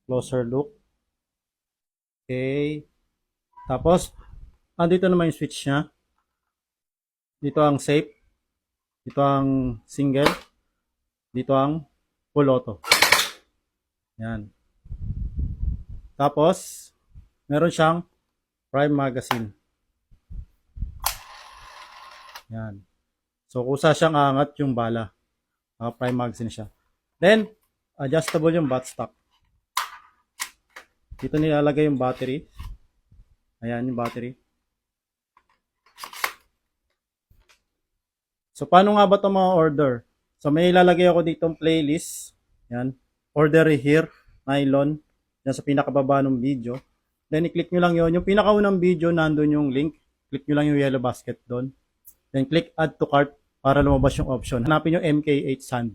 Closer look. Okay. Tapos, andito naman yung switch niya. Dito ang safe. Dito ang single. Dito ang full auto. Yan. Tapos, meron siyang prime magazine. Yan. So, kusa siyang angat yung bala. Prime magazine siya. Then, adjustable yung buttstock. Dito nilalagay yung battery. Ayan yung battery. So, paano nga ba ito mga order? So, may ilalagay ako ditong playlist. Yan. Order here. Nylon. Yan sa pinakababa ng video. Then, i-click nyo lang yon. Yung pinakaunang video, nandun yung link. Click nyo lang yung yellow basket doon. Then, click add to cart para lumabas yung option. Hanapin yung MK8 Sand.